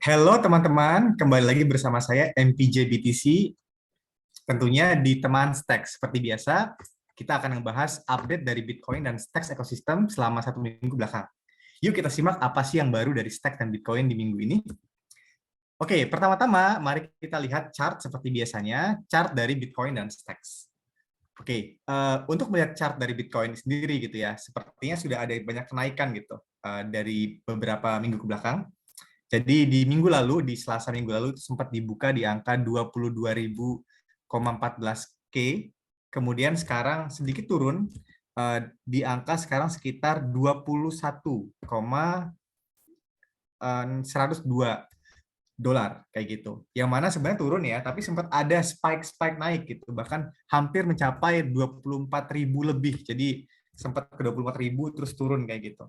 Halo teman-teman, kembali lagi bersama saya MPJ BTC. Tentunya di teman Stacks. Seperti biasa, kita akan membahas update dari Bitcoin dan Stacks ekosistem selama 1 minggu belakang. Yuk kita simak apa sih yang baru dari Stacks dan Bitcoin di minggu ini. Oke, pertama-tama mari kita lihat chart seperti biasanya, chart dari Bitcoin dan Stacks. Oke, untuk melihat chart dari Bitcoin sendiri gitu ya, sepertinya sudah ada banyak kenaikan gitu dari beberapa minggu ke belakang. Jadi di minggu lalu, di Selasa minggu lalu itu sempat dibuka di angka 22.014 K. Kemudian sekarang sedikit turun di angka sekarang sekitar 21.102 dolar kayak gitu. Yang mana sebenarnya turun ya, tapi sempat ada spike naik gitu. Bahkan hampir mencapai 24.000 lebih. Jadi sempat ke 24.000 terus turun kayak gitu.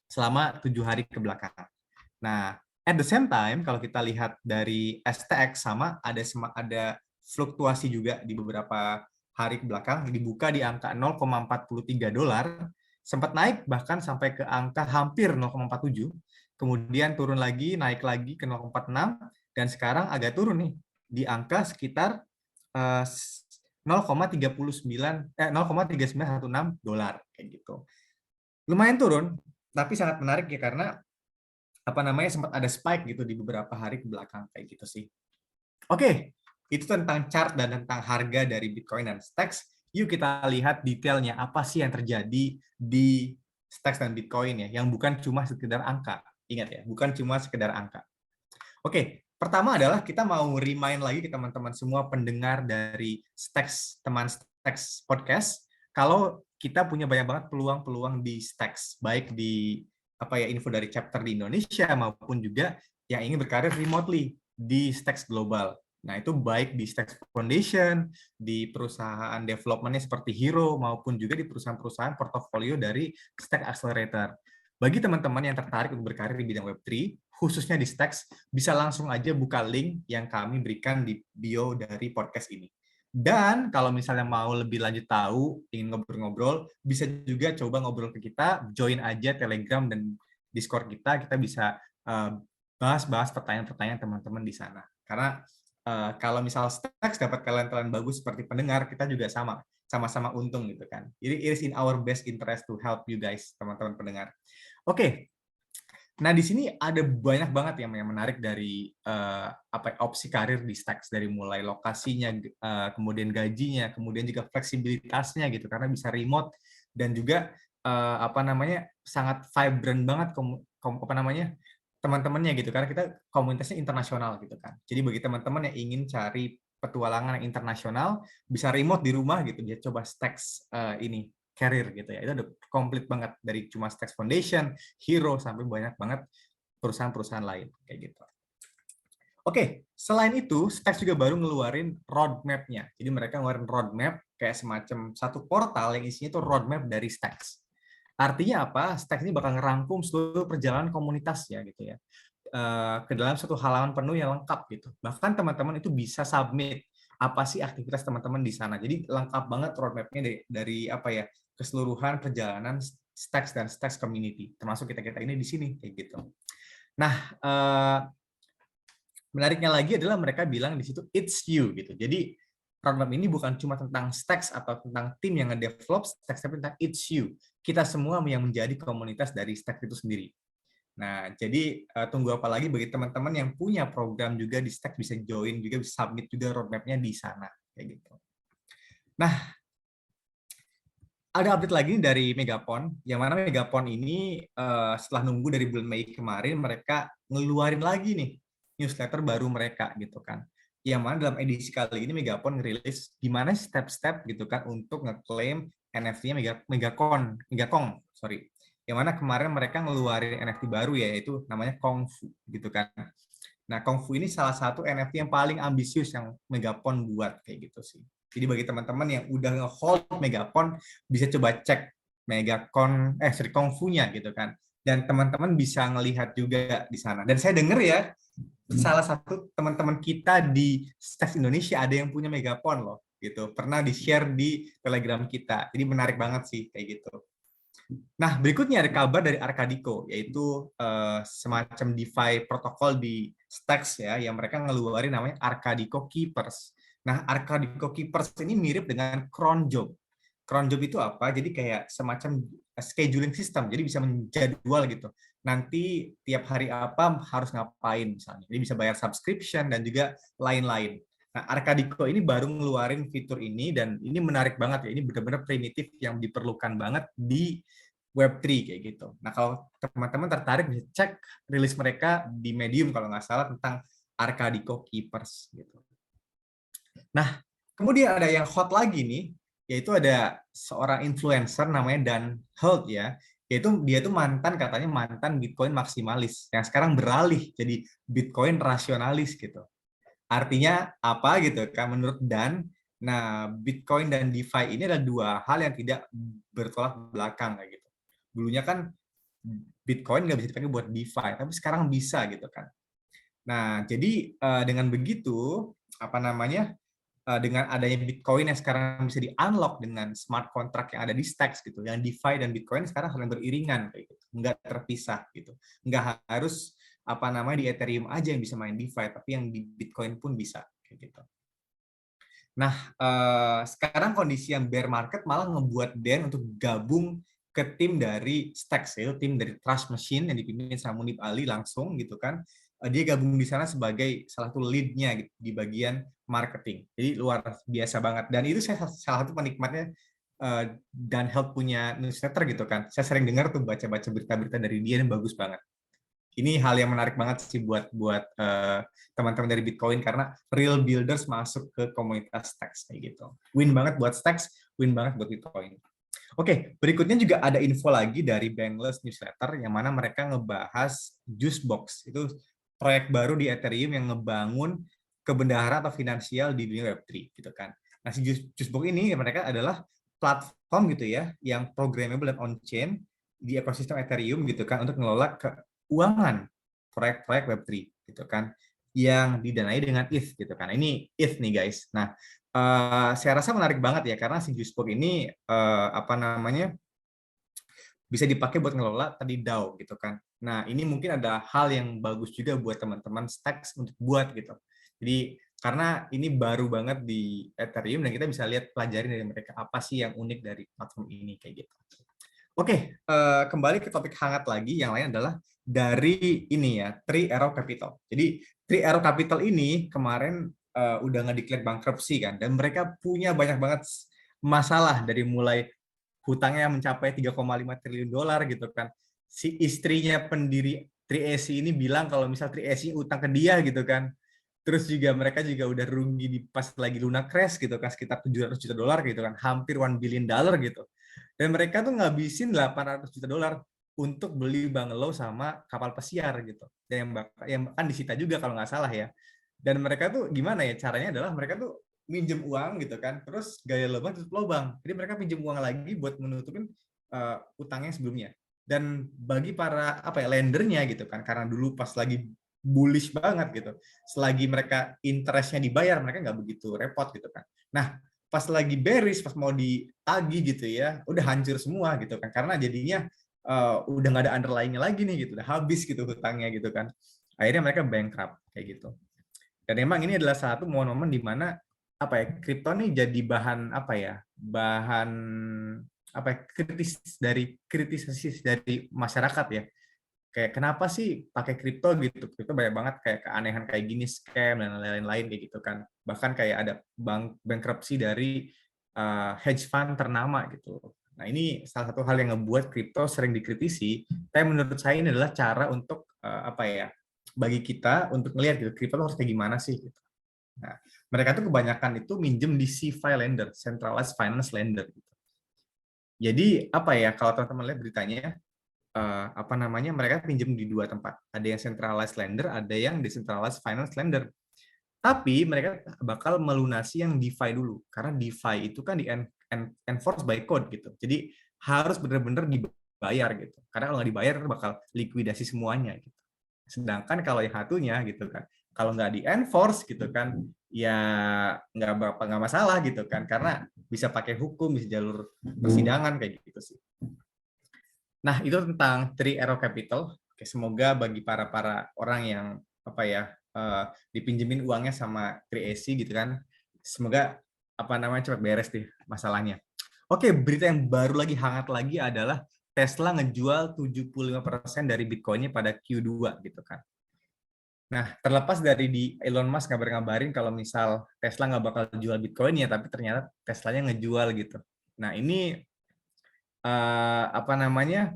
Selama 7 hari ke belakang. Nah, at the same time, kalau kita lihat dari STX sama ada fluktuasi juga di beberapa hari ke belakang, dibuka di angka 0,43 dolar, sempat naik bahkan sampai ke angka hampir 0,47, kemudian turun lagi, naik lagi ke 0,46, dan sekarang agak turun nih, di angka sekitar 0,3916 dolar kayak gitu. Lumayan turun, tapi sangat menarik ya karena sempat ada spike gitu di beberapa hari ke belakang kayak gitu sih. Oke, itu tentang chart dan tentang harga dari Bitcoin dan Stacks. Yuk kita lihat detailnya apa sih yang terjadi di Stacks dan Bitcoin ya, yang bukan cuma sekedar angka. Ingat ya, bukan cuma sekedar angka. Oke, pertama adalah kita mau remind lagi ke teman-teman semua pendengar dari Stacks, teman Stacks Podcast, kalau kita punya banyak banget peluang-peluang di Stacks, baik di info dari chapter di Indonesia maupun juga yang ingin berkarir remotely di Stacks Global. Nah, itu baik di Stacks Foundation, di perusahaan development-nya seperti Hero, maupun juga di perusahaan-perusahaan portofolio dari Stack Accelerator. Bagi teman-teman yang tertarik untuk berkarir di bidang Web3, khususnya di Stacks, bisa langsung aja buka link yang kami berikan di bio dari podcast ini. Dan kalau misalnya mau lebih lanjut tahu, ingin ngobrol-ngobrol, bisa juga coba ngobrol ke kita, join aja Telegram dan Discord kita bisa bahas-bahas pertanyaan-pertanyaan teman-teman di sana. Karena kalau misal Stacks dapat kalian bagus seperti pendengar, kita juga sama-sama untung gitu kan. Jadi it is in our best interest to help you guys, teman-teman pendengar. Oke. Nah, di sini ada banyak banget yang menarik dari opsi karir di Stacks, dari mulai lokasinya, kemudian gajinya, kemudian juga fleksibilitasnya gitu karena bisa remote dan juga sangat vibrant banget teman-temannya gitu karena kita komunitasnya internasional gitu kan. Jadi bagi teman-teman yang ingin cari petualangan yang internasional bisa remote di rumah gitu, dia coba Stacks ini career gitu ya. Itu udah komplit banget dari cuma Stacks Foundation, Hero sampai banyak banget perusahaan-perusahaan lain kayak gitu. Oke, selain itu Stacks juga baru ngeluarin roadmap-nya. Jadi mereka ngeluarin roadmap kayak semacam satu portal yang isinya itu roadmap dari Stacks. Artinya apa? Stacks ini bakal ngerangkum seluruh perjalanan komunitasnya gitu ya ke dalam satu halaman penuh yang lengkap gitu. Bahkan teman-teman itu bisa submit apa sih aktivitas teman-teman di sana. Jadi lengkap banget roadmap-nya dari keseluruhan perjalanan Stacks dan Stacks community, termasuk kita-kita ini di sini kayak gitu. Nah, menariknya lagi adalah mereka bilang di situ it's you gitu. Jadi roadmap ini bukan cuma tentang Stacks atau tentang tim yang nge-develop Stacks, tapi tentang it's you. Kita semua yang menjadi komunitas dari Stacks itu sendiri. Nah, jadi tunggu apa lagi bagi teman-teman yang punya program juga di Stacks bisa join juga, bisa submit juga roadmap-nya di sana kayak gitu. Nah, ada update lagi dari Megapon, yang mana Megapon ini setelah nunggu dari bulan Mei kemarin, mereka ngeluarin lagi nih newsletter baru mereka gitu kan. Yang mana dalam edisi kali ini Megapon ngerilis gimana step-step gitu kan untuk ngeklaim NFT-nya Megakong, sorry. Yang mana kemarin mereka ngeluarin NFT baru ya, yaitu namanya Kongfu gitu kan. Nah, Kongfu ini salah satu NFT yang paling ambisius yang Megapon buat kayak gitu sih. Jadi bagi teman-teman yang udah nge-hold Megapon bisa coba cek Kongfu-nya gitu kan. Dan teman-teman bisa ngelihat juga di sana. Dan saya dengar ya, salah satu teman-teman kita di Stacks Indonesia ada yang punya Megapon loh gitu. Pernah di-share di Telegram kita. Jadi menarik banget sih kayak gitu. Nah, berikutnya ada kabar dari Arcadico, yaitu semacam DeFi protokol di Stacks ya, yang mereka ngeluarin namanya Arcadico Keepers. Nah, Arcadico Keepers ini mirip dengan cron job. Cron job itu apa? Jadi kayak semacam scheduling system, jadi bisa menjadwal gitu. Nanti tiap hari apa harus ngapain misalnya. Jadi bisa bayar subscription dan juga lain-lain. Nah, Arcadico ini baru ngeluarin fitur ini dan ini menarik banget ya. Ini benar-benar primitif yang diperlukan banget di Web3 kayak gitu. Nah, kalau teman-teman tertarik bisa cek rilis mereka di Medium kalau nggak salah tentang Arcadico Keepers gitu. Nah, kemudian ada yang hot lagi nih, yaitu ada seorang influencer namanya Dan Holt ya, yaitu dia tuh katanya mantan Bitcoin maksimalis yang sekarang beralih jadi Bitcoin rasionalis gitu. Artinya apa gitu kan menurut Dan? Nah, Bitcoin dan DeFi ini adalah dua hal yang tidak bertolak belakang kayak gitu. Dulunya kan Bitcoin nggak bisa dipakai buat DeFi, tapi sekarang bisa gitu kan. Nah, jadi dengan begitu, apa namanya, dengan adanya Bitcoin yang sekarang bisa di-unlock dengan smart contract yang ada di Stacks gitu, yang DeFi dan Bitcoin sekarang saling beriringan kayak gitu, nggak terpisah gitu. Nggak harus apa namanya di Ethereum aja yang bisa main DeFi, tapi yang di Bitcoin pun bisa kayak gitu. Nah, sekarang kondisi yang bear market malah ngebuat Dan untuk gabung ke tim dari Stacks, tim dari Trust Machine yang dipimpin sama Munib Ali langsung gitu kan. Dia gabung di sana sebagai salah satu lead-nya gitu, di bagian marketing. Jadi luar biasa banget. Dan itu saya salah satu penikmatnya Dan Health punya newsletter gitu kan. Saya sering dengar tuh baca-baca berita-berita dari dia yang bagus banget. Ini hal yang menarik banget sih buat teman-teman dari Bitcoin karena real builders masuk ke komunitas Stacks kayak gitu. Win banget buat Stacks, win banget buat Bitcoin. Oke, berikutnya juga ada info lagi dari Bankless Newsletter yang mana mereka ngebahas Juicebox. Itu proyek baru di Ethereum yang ngebangun kebenaran atau finansial di dunia Web3 gitu kan. Nah, si Juicebox ini mereka adalah platform gitu ya yang programmable dan on-chain di ekosistem Ethereum gitu kan untuk ngelola keuangan proyek-proyek Web3 gitu kan yang didanai dengan ETH gitu kan. Ini ETH nih guys. Nah, saya rasa menarik banget ya karena si Juicebox ini apa namanya bisa dipakai buat ngelola tadi DAO gitu kan. Nah, ini mungkin ada hal yang bagus juga buat teman-teman Stacks untuk buat gitu. Jadi karena ini baru banget di Ethereum dan kita bisa lihat pelajari dari mereka apa sih yang unik dari platform ini kayak gitu. Oke, kembali ke topik hangat lagi. Yang lain adalah dari ini ya, Three Arrow Capital. Jadi Three Arrow Capital ini kemarin udah nge-declare bankruptcy kan, dan mereka punya banyak banget masalah dari mulai hutangnya mencapai 3,5 triliun dolar gitu kan. Si istrinya pendiri 3AC ini bilang kalau misal 3AC utang ke dia gitu kan. Terus juga mereka juga udah rugi di pas lagi Luna crash gitu kan sekitar 700 juta dolar gitu kan, hampir $1 billion gitu. Dan mereka tuh ngabisin 800 juta dolar untuk beli bungalow sama kapal pesiar gitu. Dan yang kan disita juga kalau nggak salah ya. Dan mereka tuh gimana ya caranya adalah mereka tuh minjem uang gitu kan, terus gaya lubang tutup lubang. Jadi mereka pinjem uang lagi buat menutupin utangnya sebelumnya. Dan bagi para apa ya lendernya gitu kan, karena dulu pas lagi bullish banget gitu, selagi mereka interestnya dibayar mereka nggak begitu repot gitu kan. Nah pas lagi bearish, pas mau ditagih gitu ya, udah hancur semua gitu kan, karena jadinya udah nggak ada underlying-nya lagi nih gitu, udah habis gitu hutangnya gitu kan. Akhirnya mereka bankrupt kayak gitu. Dan memang ini adalah satu momen-momen di mana apa ya kripto nih jadi bahan apa ya bahan apa ya, kritisasi dari masyarakat ya, kayak kenapa sih pakai kripto gitu, kripto banyak banget kayak keanehan kayak gini, scam dan lain-lain kayak gitu kan, bahkan kayak ada bankruptcy dari hedge fund ternama gitu. Nah ini salah satu hal yang ngebuat kripto sering dikritisi, tapi menurut saya ini adalah cara untuk apa ya bagi kita untuk melihat gitu kripto harus kayak gimana sih gitu. Nah, mereka tuh kebanyakan itu minjem di CeFi lender, centralized finance lender gitu. Jadi apa ya kalau teman-teman lihat beritanya apa namanya mereka pinjam di dua tempat. Ada yang centralized lender, ada yang decentralized finance lender. Tapi mereka bakal melunasi yang DeFi dulu karena DeFi itu kan di enforce by code gitu. Jadi harus benar-benar dibayar gitu. Karena kalau nggak dibayar bakal likuidasi semuanya gitu. Sedangkan kalau yang satunya gitu kan, kalau nggak di enforce gitu kan, ya nggak masalah gitu kan, karena bisa pakai hukum, bisa jalur persidangan kayak gitu sih. Nah, itu tentang Three Arrow Capital. Oke, semoga bagi para orang yang apa ya dipinjemin uangnya sama 3AC gitu kan, semoga apa namanya cepat beres deh masalahnya. Oke, berita yang baru lagi hangat lagi adalah Tesla ngejual 75% dari Bitcoin-nya pada Q2 gitu kan. Nah, terlepas dari di Elon Musk ngabarin kalau misal Tesla nggak bakal jual Bitcoin-nya, tapi ternyata Teslanya ngejual gitu. Nah, ini apa namanya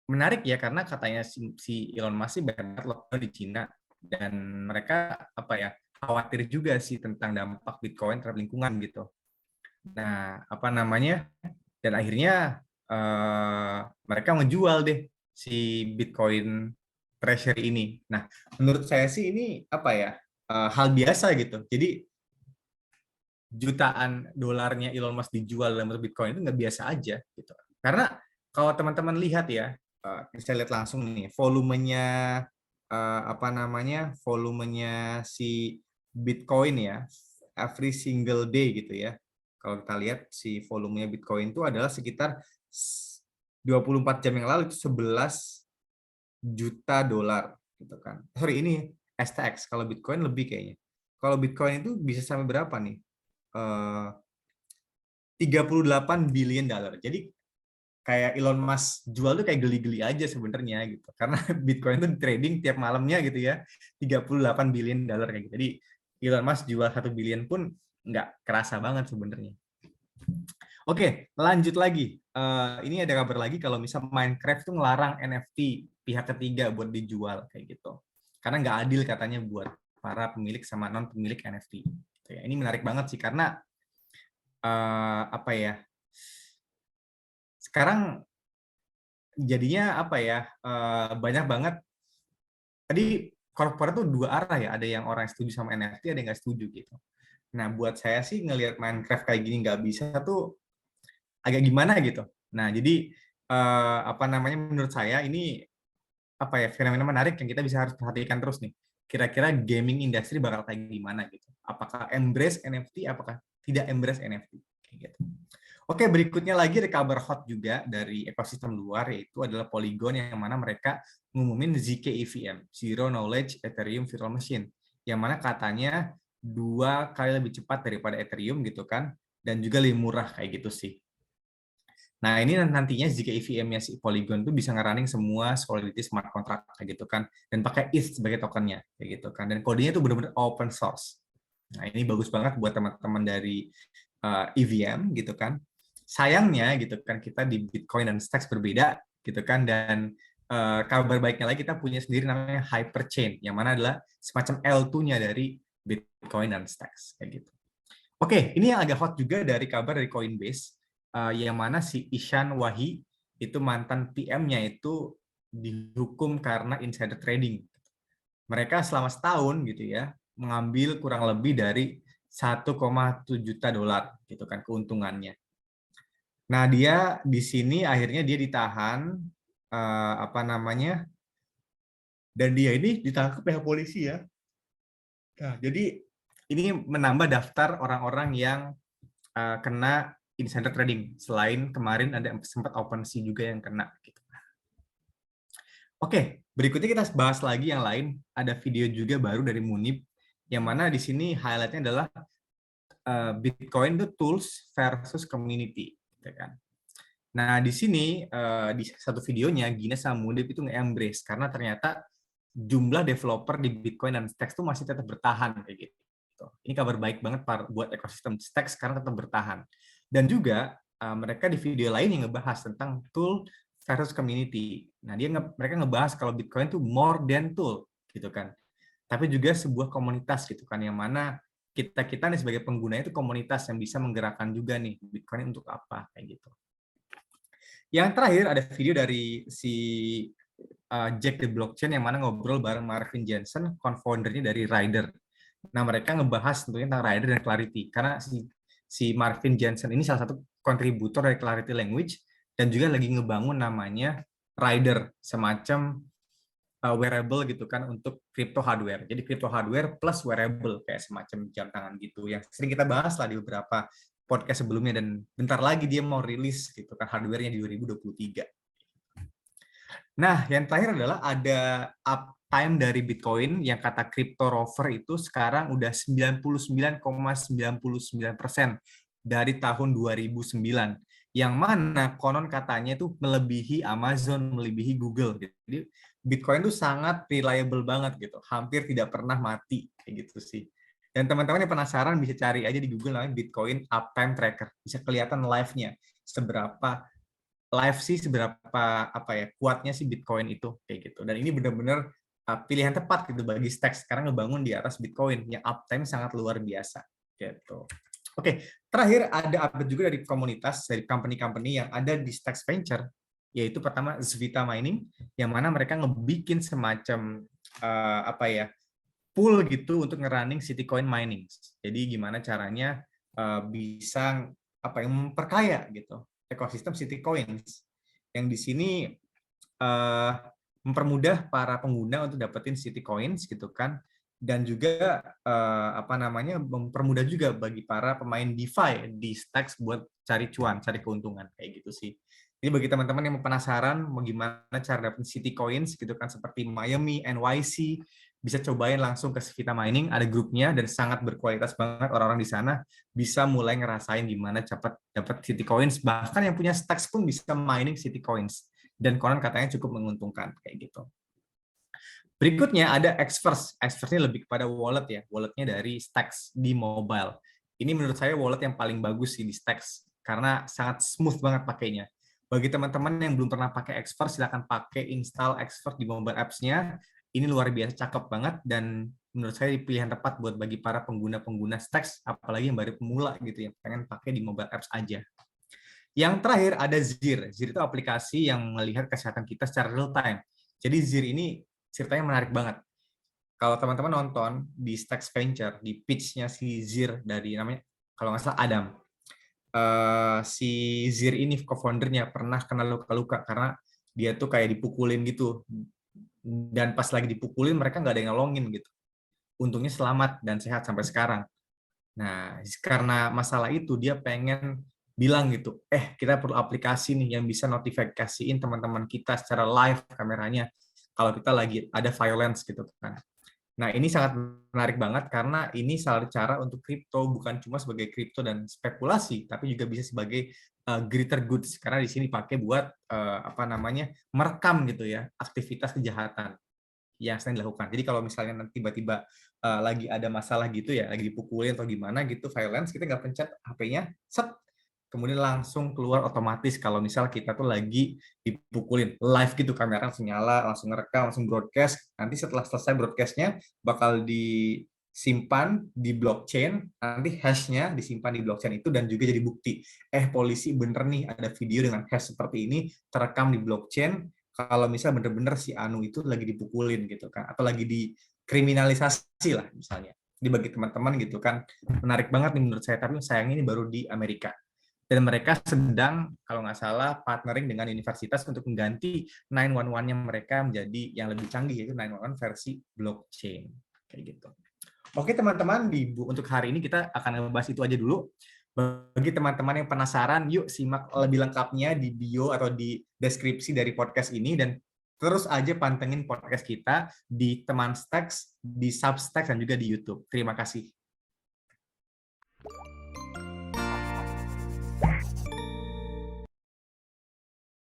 menarik ya karena katanya si Elon Musk sih banyak lockdown di Cina dan mereka apa ya khawatir juga sih tentang dampak Bitcoin terhadap lingkungan gitu. Nah, apa namanya dan akhirnya mereka menjual deh si Bitcoin Treasury ini. Nah, menurut saya sih ini apa ya hal biasa gitu. Jadi jutaan dolarnya Elon Musk dijual dalam bentuk Bitcoin itu nggak biasa aja gitu. Karena kalau teman-teman lihat ya, bisa lihat langsung nih volumenya apa namanya volumenya si Bitcoin ya every single day gitu ya. Kalau kita lihat si volumenya Bitcoin itu adalah sekitar 24 jam yang lalu itu 11 juta dolar gitu kan. Sorry ini STX kalau Bitcoin lebih kayaknya. Kalau Bitcoin itu bisa sampai berapa nih? 38 billion dollar. Jadi kayak Elon Musk jual tuh kayak geli-geli aja sebenarnya gitu. Karena Bitcoin itu trading tiap malamnya gitu ya. 38 billion dollar kayak gitu. Jadi Elon Musk jual 1 billion pun nggak kerasa banget sebenarnya. Oke, lanjut lagi. Ini ada kabar lagi kalau misal Minecraft tuh ngelarang NFT pihak ketiga buat dijual kayak gitu. Karena nggak adil katanya buat para pemilik sama non pemilik NFT. Ini menarik banget sih karena apa ya? Sekarang jadinya apa ya? Banyak banget. Tadi korporat tuh dua arah ya. Ada yang orang setuju sama NFT, ada yang nggak setuju gitu. Nah, buat saya sih ngelihat Minecraft kayak gini nggak bisa tuh agak gimana gitu. Nah, jadi apa namanya? Menurut saya ini apa ya fenomena menarik yang kita bisa harus perhatikan terus nih. Kira-kira gaming industry bakal kayak gimana gitu. Apakah embrace NFT, apakah tidak embrace NFT? Kayak gitu. Oke, berikutnya lagi ada kabar hot juga dari ekosistem luar, yaitu adalah Polygon yang mana mereka ngumumin ZK EVM, Zero Knowledge Ethereum Virtual Machine, yang mana katanya 2 kali lebih cepat daripada Ethereum gitu kan, dan juga lebih murah kayak gitu sih. Nah, ini nantinya jika EVM-nya si Polygon tuh bisa ngerunning semua Solidity smart contract kayak gitu kan, dan pakai ETH sebagai tokennya kayak gitu kan, dan kodenya tuh benar-benar open source. Nah, ini bagus banget buat teman-teman dari EVM gitu kan. Sayangnya gitu kan kita di Bitcoin dan Stacks berbeda gitu kan, dan kabar baiknya lagi kita punya sendiri namanya Hyperchain yang mana adalah semacam L2-nya dari Bitcoin dan Stacks kayak gitu. Oke, ini yang agak hot juga dari kabar dari Coinbase, yang mana si Ishan Wahi itu mantan PM-nya itu dihukum karena insider trading. Mereka selama setahun gitu ya mengambil kurang lebih dari 1,7 juta dolar gitu kan keuntungannya. Nah, dia di sini akhirnya dia ditahan apa namanya? Dan dia ini ditangkap pihak polisi ya. Nah, jadi ini menambah daftar orang-orang yang kena insider trading. Selain kemarin ada sempat OpenSea juga yang kena. Gitu. Oke, berikutnya kita bahas lagi yang lain. Ada video juga baru dari Munib, yang mana di sini highlightnya adalah Bitcoin itu tools versus community. Gitu kan. Nah, di sini di satu videonya Gina sama Munib itu nge-embrace karena ternyata jumlah developer di Bitcoin dan Stacks itu masih tetap bertahan kayak gitu. Ini kabar baik banget buat ekosistem Stacks karena tetap bertahan. Dan juga mereka di video lain yang ngebahas tentang tool versus community. Nah, mereka ngebahas kalau Bitcoin itu more than tool gitu kan. Tapi juga sebuah komunitas gitu kan yang mana kita nih sebagai pengguna itu komunitas yang bisa menggerakkan juga nih Bitcoin untuk apa kayak gitu. Yang terakhir ada video dari si Jack the Blockchain yang mana ngobrol bareng Marvin Jensen, co-foundernya dari Rider. Nah, mereka ngebahas tentunya tentang Rider dan Clarity karena si Marvin Jensen ini salah satu kontributor dari Clarity Language dan juga lagi ngebangun namanya Rider, semacam wearable gitu kan untuk crypto hardware. Jadi crypto hardware plus wearable kayak semacam jam tangan gitu yang sering kita bahas lah di beberapa podcast sebelumnya, dan bentar lagi dia mau rilis gitu kan hardware-nya di 2023. Nah, yang terakhir adalah ada uptime dari Bitcoin yang kata Crypto Rover itu sekarang udah 99,99% dari tahun 2009. Yang mana konon katanya itu melebihi Amazon, melebihi Google. Jadi Bitcoin itu sangat reliable banget gitu, hampir tidak pernah mati kayak gitu sih. Dan teman-teman yang penasaran bisa cari aja di Google namanya Bitcoin Uptime Tracker. Bisa kelihatan live-nya seberapa live sih, seberapa apa ya kuatnya sih Bitcoin itu kayak gitu. Dan ini benar-benar pilihan tepat gitu bagi Stacks sekarang ngebangun di atas Bitcoin yang uptime sangat luar biasa gitu. Oke, terakhir ada update juga dari komunitas, dari company-company yang ada di Stacks Venture, yaitu pertama Zvita Mining, yang mana mereka ngebikin semacam apa ya pool gitu untuk ngerunning Citycoin mining. Jadi gimana caranya bisa apa yang memperkaya gitu ekosistem Citycoins, yang di sini mempermudah para pengguna untuk dapetin Citycoins gitu kan, dan juga apa namanya mempermudah juga bagi para pemain DeFi di Stacks buat cari cuan, cari keuntungan kayak gitu sih. Jadi bagi teman-teman yang penasaran mau gimana cara dapetin Citycoins gitu kan seperti Miami, NYC, bisa cobain langsung ke Svita Mining, ada grupnya dan sangat berkualitas banget orang-orang di sana, bisa mulai ngerasain gimana cepat dapat Citycoins, bahkan yang punya Stacks pun bisa mining Citycoins, dan konon katanya cukup menguntungkan kayak gitu. Berikutnya ada Xverse. Xverse ini lebih kepada wallet ya, walletnya dari Stacks di mobile. Ini menurut saya wallet yang paling bagus sih di Stacks, karena sangat smooth banget pakainya. Bagi teman-teman yang belum pernah pakai Xverse, silakan pakai install Xverse di mobile apps-nya. Ini luar biasa cakep banget, dan menurut saya pilihan tepat buat bagi para pengguna-pengguna Stacks, apalagi yang baru pemula gitu yang pengen pakai di mobile apps aja. Yang terakhir ada Zir. Zir itu aplikasi yang melihat kesehatan kita secara real time. Jadi Zir ini ceritanya menarik banget. Kalau teman-teman nonton di Stacks Venture, di pitch-nya si Zir dari namanya, kalau nggak salah Adam, si Zir ini co-foundernya pernah kena luka-luka karena dia tuh kayak dipukulin gitu. Dan pas lagi dipukulin mereka nggak ada yang nolongin gitu. Untungnya selamat dan sehat sampai sekarang. Nah, karena masalah itu dia pengen bilang gitu, kita perlu aplikasi nih yang bisa notifikasiin teman-teman kita secara live kameranya kalau kita lagi ada violence gitu kan. Nah, ini sangat menarik banget karena ini salah cara untuk kripto, bukan cuma sebagai kripto dan spekulasi, tapi juga bisa sebagai greater goods karena di sini dipakai buat apa namanya merekam gitu ya aktivitas kejahatan yang sedang dilakukan. Jadi kalau misalnya nanti tiba-tiba lagi ada masalah gitu ya, lagi dipukulin atau gimana gitu, violence, kita nggak pencet HP-nya, set, kemudian langsung keluar otomatis kalau misal kita tuh lagi dipukulin live gitu, kamera langsung nyala, langsung ngerekam, langsung broadcast. Nanti setelah selesai broadcastnya bakal disimpan di blockchain, nanti hash-nya disimpan di blockchain itu dan juga jadi bukti. Polisi bener nih ada video dengan hash seperti ini terekam di blockchain, kalau misal bener-bener si Anu itu lagi dipukulin gitu kan, atau lagi dikriminalisasi lah misalnya. Jadi bagi teman-teman gitu kan, menarik banget nih menurut saya, tapi sayangnya ini baru di Amerika. Dan mereka sedang, kalau nggak salah, partnering dengan universitas untuk mengganti 911-nya mereka menjadi yang lebih canggih, yaitu 911 versi blockchain. Kayak gitu. Oke teman-teman, untuk hari ini kita akan ngebahas itu aja dulu. Bagi teman-teman yang penasaran, yuk simak lebih lengkapnya di bio atau di deskripsi dari podcast ini, dan terus aja pantengin podcast kita di Teman Stacks, di Substacks, dan juga di YouTube. Terima kasih.